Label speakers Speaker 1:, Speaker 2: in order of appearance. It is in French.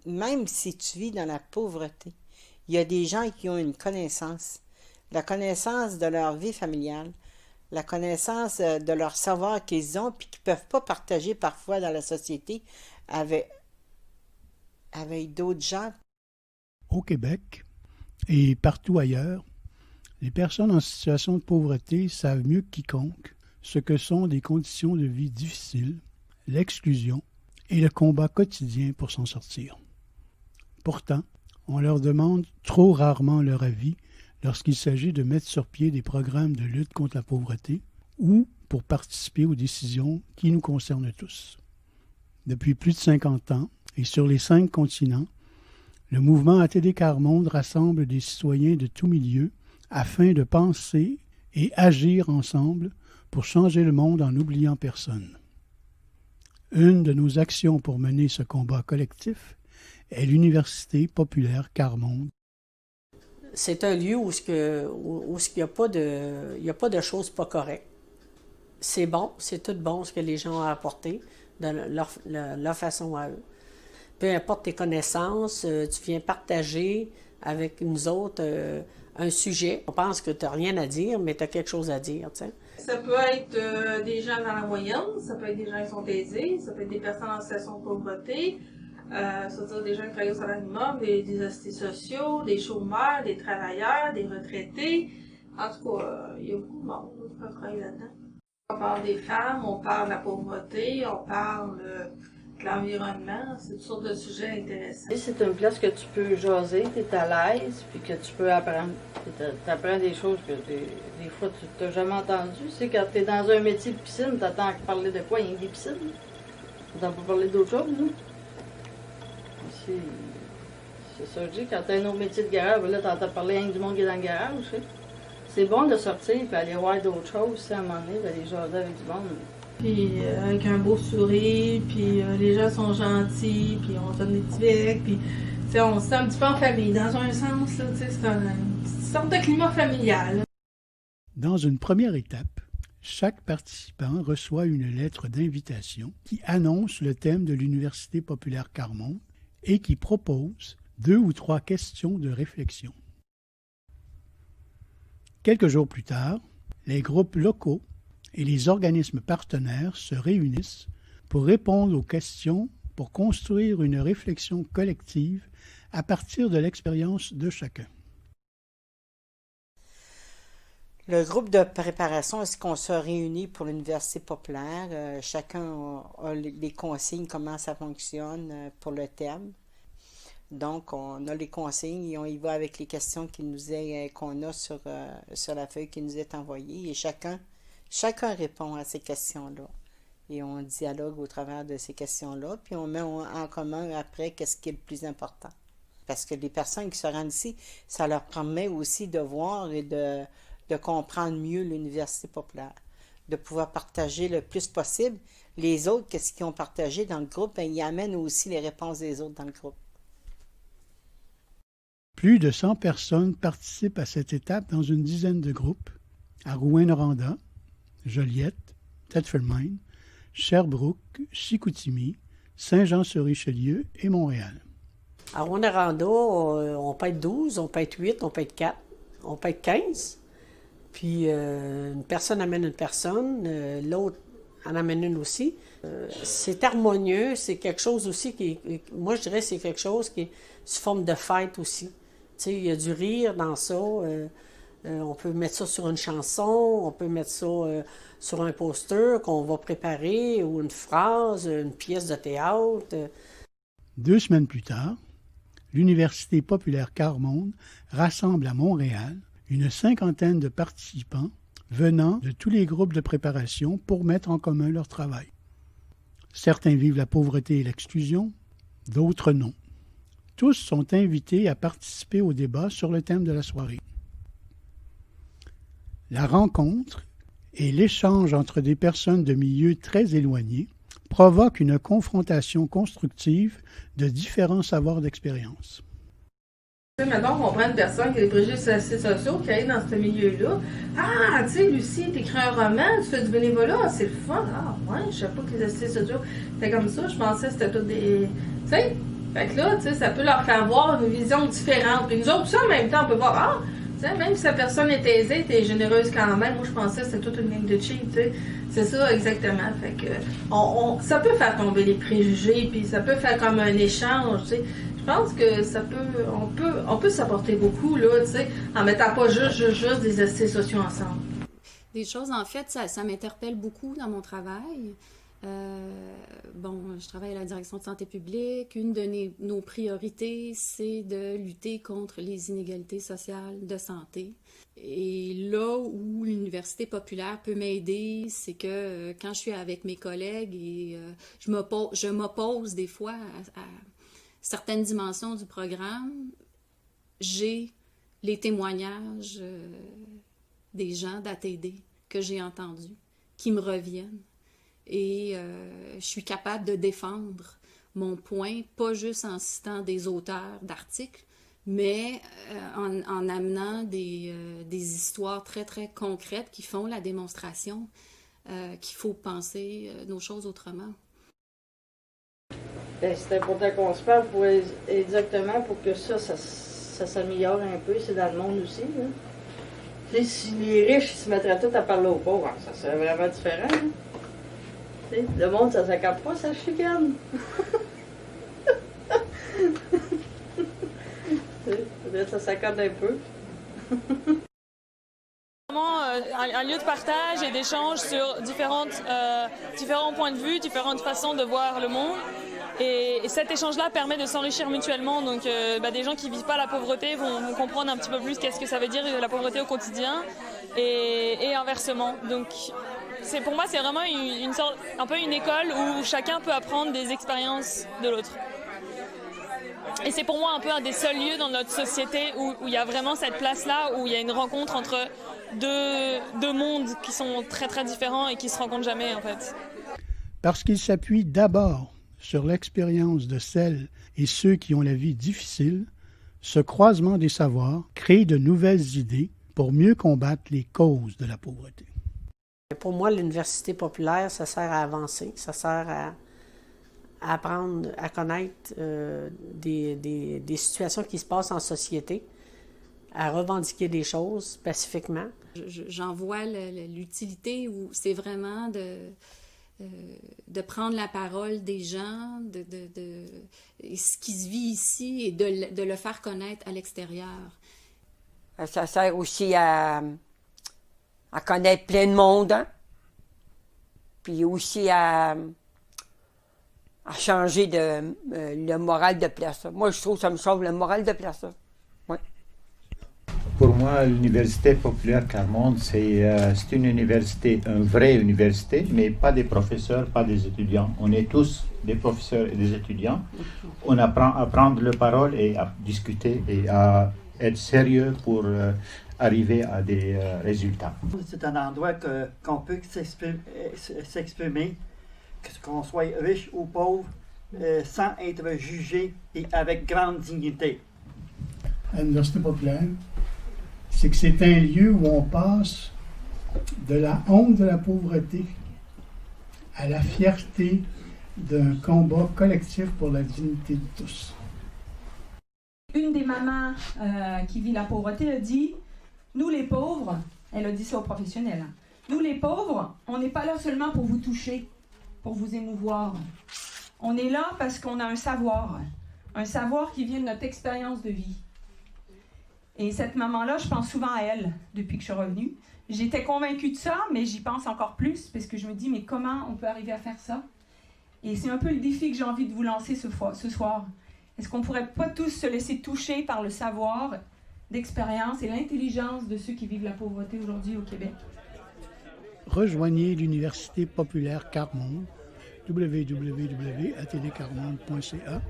Speaker 1: même si tu vis dans la pauvreté, il y a des gens qui ont une connaissance, la connaissance de leur vie familiale, la connaissance de leur savoir qu'ils ont, puis qu'ils ne peuvent pas partager parfois dans la société avec, avec d'autres gens.
Speaker 2: Au Québec et partout ailleurs, les personnes en situation de pauvreté savent mieux que quiconque ce que sont des conditions de vie difficiles, l'exclusion et le combat quotidien pour s'en sortir. Pourtant, on leur demande trop rarement leur avis lorsqu'il s'agit de mettre sur pied des programmes de lutte contre la pauvreté ou pour participer aux décisions qui nous concernent tous. Depuis plus de 50 ans et sur les 5 continents, le mouvement ATD Quart Monde rassemble des citoyens de tous milieux afin de penser et agir ensemble pour changer le monde en n'oubliant personne. Une de nos actions pour mener ce combat collectif est l'Université populaire Quart Monde.
Speaker 3: C'est un lieu où il n'y a pas de choses pas correctes. C'est bon, c'est tout bon ce que les gens ont apporté de leur façon à eux. Peu importe tes connaissances, tu viens partager avec nous autres un sujet. On pense que tu n'as rien à dire, mais tu as quelque chose à dire, tu sais.
Speaker 4: Ça peut être des gens dans la moyenne, ça peut être des gens qui sont aisés, ça peut être des personnes en situation de pauvreté, c'est-à-dire des gens qui travaillent au salaire minimum, des assistés sociaux, des chômeurs, des travailleurs, des retraités. En tout cas, il y a beaucoup de monde qui peut travailler là-dedans. On parle des femmes, on parle de la pauvreté, on parle de l'environnement, c'est toutes sortes de sujets intéressants.
Speaker 5: C'est une place que tu peux jaser, tu es à l'aise, puis que tu peux apprendre. Tu apprends des choses que des fois tu n'as jamais entendues. Tu sais, quand tu es dans un métier de piscine, tu attends parler de quoi? Il y a des piscines. Tu n'entends pas parler d'autre chose, non? C'est ça que je dis, quand tu as un autre métier de garage, là, tu entends parler rien que du monde qui est dans le garage. Tu sais. C'est bon de sortir et aller voir d'autres choses, à un moment donné, d'aller jaser avec du monde.
Speaker 4: Puis avec un beau sourire, puis les gens sont gentils, puis on se donne des petits becs, puis on se sent un petit peu en famille, dans un sens, là, c'est une sorte de climat familial.
Speaker 2: Dans une première étape, chaque participant reçoit une lettre d'invitation qui annonce le thème de l'Université populaire Quart Monde et qui propose 2 ou 3 questions de réflexion. Quelques jours plus tard, les groupes locaux et les organismes partenaires se réunissent pour répondre aux questions pour construire une réflexion collective à partir de l'expérience de chacun.
Speaker 1: Le groupe de préparation, est-ce qu'on se réunit pour l'Université populaire? Chacun a les consignes, comment ça fonctionne pour le thème. Donc, on a les consignes et on y va avec les questions qu'on a sur la feuille qui nous est envoyée. Et chacun répond à ces questions-là. Et on dialogue au travers de ces questions-là, puis on met en commun après qu'est-ce qui est le plus important. Parce que les personnes qui se rendent ici, ça leur permet aussi de voir et de comprendre mieux l'Université populaire, de pouvoir partager le plus possible. Les autres, qu'est-ce qu'ils ont partagé dans le groupe, ils amènent aussi les réponses des autres dans le groupe.
Speaker 2: Plus de 100 personnes participent à cette étape dans une dizaine de groupes, à Rouyn-Noranda, Joliette, Thetford Mines, Sherbrooke, Chicoutimi, Saint-Jean-sur-Richelieu et Montréal.
Speaker 3: À Rouyn-Noranda, on peut être 12, on peut être 8, on peut être 4, on peut être 15. Puis une personne amène une personne, l'autre en amène une aussi. C'est harmonieux, c'est quelque chose aussi moi je dirais c'est quelque chose qui est sous forme de fête aussi. Tu sais, il y a du rire dans ça. On peut mettre ça sur une chanson, on peut mettre ça sur un poster qu'on va préparer, ou une phrase, une pièce de théâtre.
Speaker 2: 2 semaines plus tard, l'Université populaire Quart Monde rassemble à Montréal une 50aine de participants venant de tous les groupes de préparation pour mettre en commun leur travail. Certains vivent la pauvreté et l'exclusion, d'autres non. Tous sont invités à participer au débat sur le thème de la soirée. La rencontre et l'échange entre des personnes de milieux très éloignés provoquent une confrontation constructive de différents savoirs d'expérience.
Speaker 4: Maintenant qu'on prend une personne qui a des préjugés sociaux, qui est dans ce milieu-là. Ah, tu sais, Lucie, t'écris un roman, tu fais du bénévolat, c'est le fun. Ah, ouais, je sais pas que les assistés sociaux étaient comme ça, je pensais que c'était tous des. Tu sais, Fait que là, tu sais, ça peut leur faire voir une vision différente. Puis nous autres, ça, en même temps, on peut voir, tu sais, même si la personne est aisée, t'es généreuse quand même. Moi, je pensais que c'était toute une ligne de cheat, tu sais. C'est ça, exactement. Fait que, ça peut faire tomber les préjugés, puis ça peut faire comme un échange, tu sais. Je pense que on peut s'apporter beaucoup, là, tu sais, en mettant pas juste des aspects sociaux ensemble.
Speaker 6: Des choses, en fait, ça m'interpelle beaucoup dans mon travail. Je travaille à la direction de santé publique. Une de nos priorités, c'est de lutter contre les inégalités sociales de santé. Et là où l'université populaire peut m'aider, c'est que quand je suis avec mes collègues et je m'oppose des fois à certaines dimensions du programme, j'ai les témoignages des gens d'ATD que j'ai entendus, qui me reviennent. Et je suis capable de défendre mon point, pas juste en citant des auteurs d'articles, mais en amenant des histoires très, très concrètes qui font la démonstration qu'il faut penser nos choses autrement.
Speaker 5: C'est important qu'on se parle exactement pour que ça s'améliore un peu. C'est dans le monde aussi. Là. Si les riches se mettraient tous à parler aux pauvres, ça serait vraiment différent. Hein? Le monde, ça s'accorde pas, ça chicane. Ça s'accorde un peu.
Speaker 7: Vraiment un lieu de partage et d'échange sur différents points de vue, différentes façons de voir le monde. Et cet échange-là permet de s'enrichir mutuellement. Donc des gens qui ne vivent pas la pauvreté vont comprendre un petit peu plus qu'est-ce que ça veut dire la pauvreté au quotidien et inversement. Donc pour moi, c'est vraiment un peu une école où chacun peut apprendre des expériences de l'autre. Et c'est pour moi un peu un des seuls lieux dans notre société où il y a vraiment cette place-là, où il y a une rencontre entre deux mondes qui sont très très différents et qui se rencontrent jamais en fait.
Speaker 2: Parce qu'il s'appuie d'abord sur l'expérience de celles et ceux qui ont la vie difficile, ce croisement des savoirs crée de nouvelles idées pour mieux combattre les causes de la pauvreté.
Speaker 3: Pour moi, l'université populaire, ça sert à avancer, ça sert à apprendre à connaître des situations qui se passent en société, à revendiquer des choses pacifiquement.
Speaker 6: J'en vois l'utilité où c'est vraiment de prendre la parole des gens, de ce qui se vit ici et de le faire connaître à l'extérieur.
Speaker 8: Ça sert aussi à connaître plein de monde, hein? Puis aussi à changer le moral de place. Moi, je trouve que ça me sauve le moral de place. Ouais.
Speaker 9: Pour moi, l'Université populaire Carmonde, c'est une université, une vraie université, mais pas des professeurs, pas des étudiants. On est tous des professeurs et des étudiants. On apprend à prendre la parole et à discuter et à être sérieux pour arriver à des résultats.
Speaker 10: C'est un endroit qu'on peut s'exprimer, qu'on soit riche ou pauvre, sans être jugé et avec grande dignité.
Speaker 2: À l'Université populaire, c'est que c'est un lieu où on passe de la honte de la pauvreté à la fierté d'un combat collectif pour la dignité de tous.
Speaker 11: Une des mamans qui vit la pauvreté a dit « Nous les pauvres », elle a dit ça aux professionnels, hein, « Nous les pauvres, on n'est pas là seulement pour vous toucher, pour vous émouvoir. On est là parce qu'on a un savoir qui vient de notre expérience de vie. » Et cette maman-là, je pense souvent à elle depuis que je suis revenue. J'étais convaincue de ça, mais j'y pense encore plus parce que je me dis, mais comment on peut arriver à faire ça? Et c'est un peu le défi que j'ai envie de vous lancer ce soir. Est-ce qu'on ne pourrait pas tous se laisser toucher par le savoir d'expérience et l'intelligence de ceux qui vivent la pauvreté aujourd'hui au Québec?
Speaker 2: Rejoignez l'Université populaire Carmonde, www.atdcarmonde.ca.